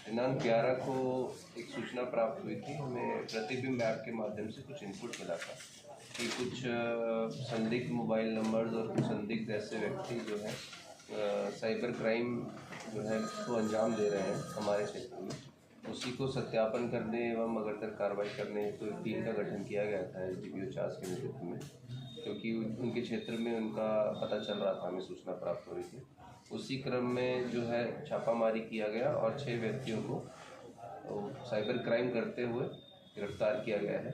दिनांक 11 को एक सूचना प्राप्त हुई थी, हमें प्रतिबिंब ऐप के माध्यम से कुछ इनपुट मिला था कि कुछ संदिग्ध मोबाइल नंबर्स और कुछ संदिग्ध ऐसे व्यक्ति जो है साइबर क्राइम जो है उसको अंजाम दे रहे हैं हमारे क्षेत्र में। उसी को सत्यापन करने एवं अगर कार्रवाई करने तो एक टीम का गठन किया गया था SDPO चास के नेतृत्व में, क्योंकि उनके क्षेत्र में उनका पता चल रहा था, हमें सूचना प्राप्त हो रही थी। उसी क्रम में जो है छापामारी किया गया और 6 व्यक्तियों को साइबर क्राइम करते हुए गिरफ्तार किया गया है,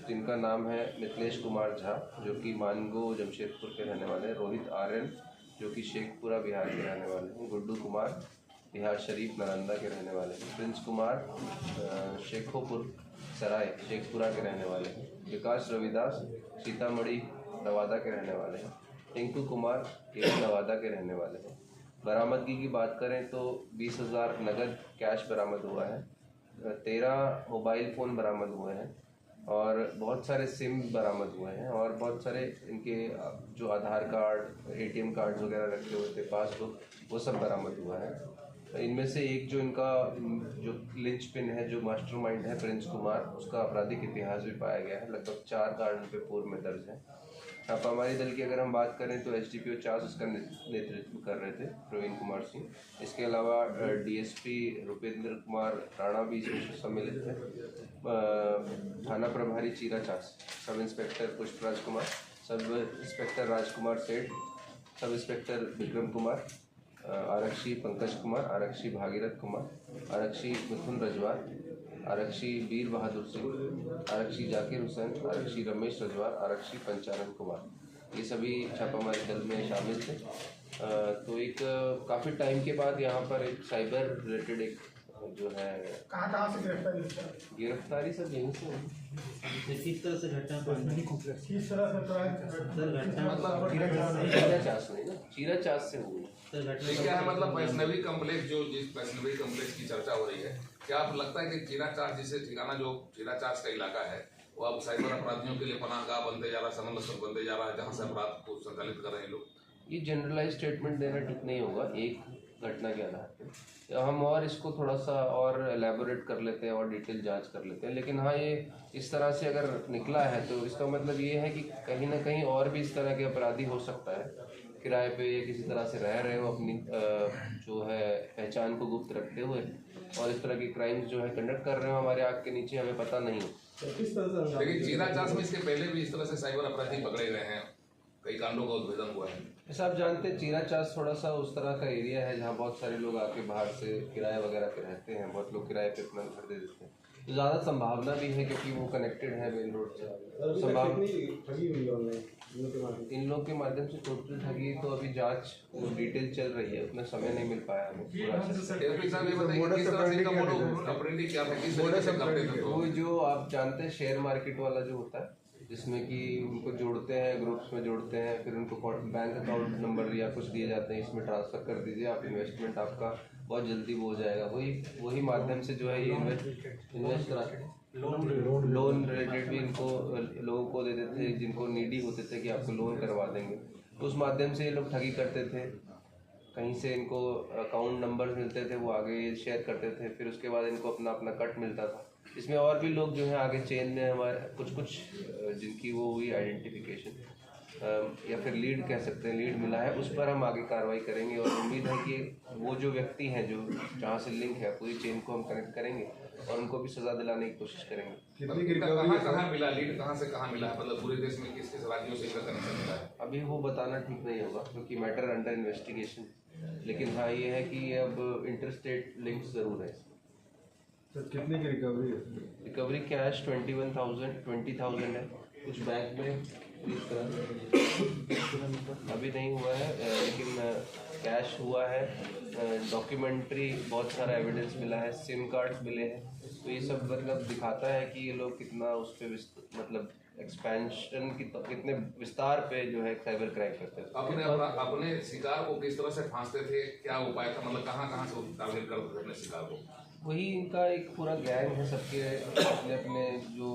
जिनका नाम है मिथिलेश कुमार झा जो कि मानगो जमशेदपुर के रहने वाले हैं, रोहित आर्यन जो कि शेखपुरा बिहार के रहने वाले हैं, गुड्डू कुमार बिहार शरीफ नालंदा के रहने वाले हैं, प्रिंस कुमार शेखोपुर सराय शेखपुरा के रहने वाले हैं, विकास रविदास सीतामढ़ी नवादा के रहने वाले हैं, टिंकू कुमार नवादा के रहने वाले हैं। बरामदगी की बात करें तो 20,000 नगद कैश बरामद हुआ है, 13 मोबाइल फ़ोन बरामद हुए हैं और बहुत सारे सिम बरामद हुए हैं और बहुत सारे इनके जो आधार कार्ड ATM कार्ड वगैरह रखे हुए थे, पासबुक, वो सब बरामद हुआ है। इनमें से एक जो इनका जो लिंचपिन है, जो मास्टरमाइंड है प्रिंस कुमार, उसका आपराधिक इतिहास भी पाया गया है, लगभग 4 कारण पे पूर्व में दर्ज है। छापामारी दल की अगर हम बात करें तो SDPO चास उसका नेतृत्व कर रहे थे प्रवीण कुमार सिंह। इसके अलावा DSP रुपेंद्र कुमार राणा भी इसमें सम्मिलित थे, थाना प्रभारी चीरा Chas, sub inspector Pushpraj Kumar, sub inspector राजकुमार सेठ, सब इंस्पेक्टर विक्रम कुमार, आरक्षी पंकज कुमार, आरक्षी भागीरथ कुमार, आरक्षी मिथुन रजवार, आरक्षी वीर बहादुर सिंह, आरक्षी जाकिर हुसैन, आरक्षी रमेश रजवार, आरक्षी पंचानन कुमार, ये सभी छापामारी दल में शामिल थे। तो एक काफ़ी टाइम के बाद यहाँ पर एक साइबर रिलेटेड एक जो है कहाँ से गिरफ्तारी सब यहीं से किस तरह से घटना किस तरह से मतलब चीरा चास नहीं ना, चीरा चास से हुई। क्या है मतलब वैष्णवी कम्प्लेक्स, जो जिस वैष्णवी कम्प्लेक्स की चर्चा हो रही है, क्या आपको लगता है कि चीरा चास जिसे ठिकाना जो चीरा चास का इलाका है वो अब साइबर अपराधियों के लिए पनाहगाह बनते जा रहा है, समन्वय स्थल बनते जा रहा है, जहाँ से अपराध को संचालित कर रहे हैं लोग? ये जनरलाइज स्टेटमेंट देना ठीक नहीं होगा एक घटना के आधार पे। हम और इसको थोड़ा सा और एलैबोरेट कर लेते हैं और डिटेल जांच कर लेते हैं, लेकिन हाँ, ये इस तरह से अगर निकला है तो इसका मतलब ये है कि कहीं ना कहीं और भी इस तरह के अपराधी हो सकता है, किराए पे या किसी तरह से रह रहे हो अपनी जो है पहचान को गुप्त रखते हुए और इस तरह के क्राइम्स जो है कंडक्ट कर रहे हो हमारे आँख के नीचे, हमें पता नहीं हो। लेकिन चीरा चास में इसके पहले भी इस तरह से साइबर अपराधी पकड़े गए हैं, कई कांडों का उद्भेदन हुआ है। जैसा आप जानते हैं चीरा चास थोड़ा सा उस तरह का एरिया है जहाँ बहुत सारे लोग आके बाहर से किराए वगैरह पे रहते हैं, बहुत लोग किराए पे अपना घर दे देते हैं, तो ज़्यादा संभावना भी है क्योंकि वो कनेक्टेड है मेन रोड से। इन लोग के माध्यम से टोटल ठगी तो अभी जांच डिटेल चल रही है, उतना समय नहीं मिल पाया हमें। वो जो आप जानते हैं शेयर मार्केट वाला जो होता है, जिसमें कि उनको जोड़ते हैं, ग्रुप्स में जोड़ते हैं, फिर उनको बैंक अकाउंट नंबर या कुछ दिए जाते हैं, इसमें ट्रांसफ़र कर दीजिए आप, इन्वेस्टमेंट आपका बहुत जल्दी हो जाएगा। वही माध्यम से जो है ये इन्वेस्ट करा लोन रिलेटेड भी इनको लोगों को देते थे जिनको नीडी होते थे कि आपको लोन करवा देंगे, तो उस माध्यम से ये लोग ठगी करते थे। कहीं से इनको अकाउंट नंबर मिलते थे, वो आगे शेयर करते थे, फिर उसके बाद इनको अपना अपना कट मिलता था। इसमें और भी लोग जो हैं आगे चेन में हमारे कुछ जिनकी वो हुई आइडेंटिफिकेशन या फिर लीड कह सकते हैं, लीड मिला है, उस पर हम आगे कार्रवाई करेंगे और उम्मीद है कि वो जो व्यक्ति हैं जो जहाँ से लिंक है पूरी चेन को हम कनेक्ट करेंगे और उनको भी सजा दिलाने की कोशिश करेंगे। कहाँ मिला लीड, कहाँ से कहाँ मिला है, मतलब पूरे देश में किस किस राज्यों से इसका कनेक्शन मिला है? अभी वो बताना ठीक नहीं होगा क्योंकि मैटर अंडर इन्वेस्टिगेशन, लेकिन हाँ ये है कि अब इंटर स्टेट लिंक्स ज़रूर है। तो कितने की रिकवरी है? रिकवरी कैश 20,000 है, कुछ बैंक में अभी नहीं हुआ है, लेकिन कैश हुआ है, डॉक्यूमेंट्री बहुत सारा एविडेंस मिला है, सिम कार्ड्स मिले हैं, तो ये सब मतलब दिखाता है कि ये लोग कितना उस पर मतलब एक्सपेंशन कितने विस्तार पे जो है साइबर क्राइम करते थे। अपने शिकार को किस तरह से फांसते थे, क्या उपाय था, मतलब कहाँ से टारगेट करते थे अपने शिकार को? वही इनका एक पूरा गैंग है, सबके अपने अपने जो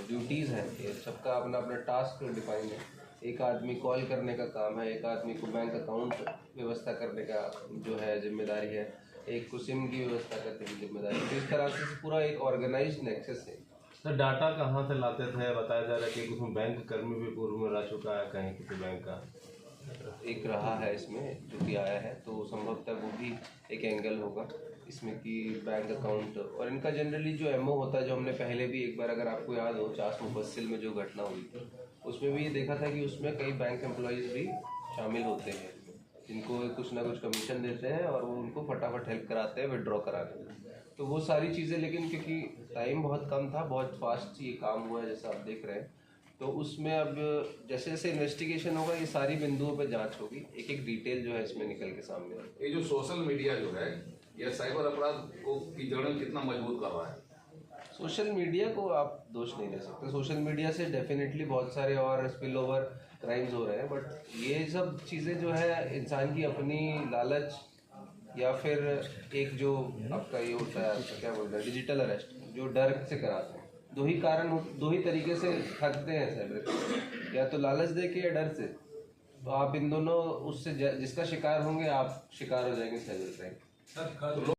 ड्यूटीज़ हैं, ये सबका अपना अपना टास्क डिफाइन है। एक आदमी कॉल करने का काम है, एक आदमी को बैंक अकाउंट व्यवस्था करने का जो है जिम्मेदारी है, एक को सिम की व्यवस्था करने की जिम्मेदारी है। तो इस तरह से पूरा एक ऑर्गेनाइज्ड नेक्सस है। सर डाटा कहाँ से लाते थे? बताया जा रहा है कि उसमें बैंक कर्मी भी पूर्व में रह चुका है कहीं किसी बैंक का। एक रहा है इसमें जो कि आया है, तो संभवतः वो भी एक एंगल होगा इसमें कि बैंक अकाउंट। और इनका जनरली जो एमओ होता है, जो हमने पहले भी एक बार अगर आपको याद हो चास मुफस्सिल में जो घटना हुई थी, उसमें भी ये देखा था कि उसमें कई बैंक एम्प्लॉयज़ भी शामिल होते हैं जिनको कुछ ना कुछ कमीशन देते हैं और वो उनको फटाफट हेल्प कराते हैं विड्रॉ कराने में। तो वो सारी चीज़ें, लेकिन क्योंकि टाइम बहुत कम था, बहुत फास्ट ये काम हुआ है जैसा आप देख रहे हैं, तो उसमें अब जैसे जैसे इन्वेस्टिगेशन होगा ये सारी बिंदुओं पे जांच होगी, एक एक डिटेल जो है इसमें निकल के सामने आएगी। ये जो सोशल मीडिया जो है यह साइबर अपराध को की जड़ें कितना मजबूत कर रहा है? सोशल मीडिया को आप दोष नहीं दे सकते। सोशल मीडिया से डेफिनेटली बहुत सारे और स्पिल ओवर क्राइम्स हो रहे हैं, बट ये सब चीज़ें जो है इंसान की अपनी लालच या फिर एक जो आपका ये होता है, आपका क्या बोलते हैं, डिजिटल अरेस्ट, जो डर से कराते हैं। दो ही कारण, दो ही तरीके से ठगते हैं साइबर, या तो लालच दे के या डर से। तो आप इन दोनों उससे जिसका शिकार होंगे आप शिकार हो जाएंगे साइबर क्राइम।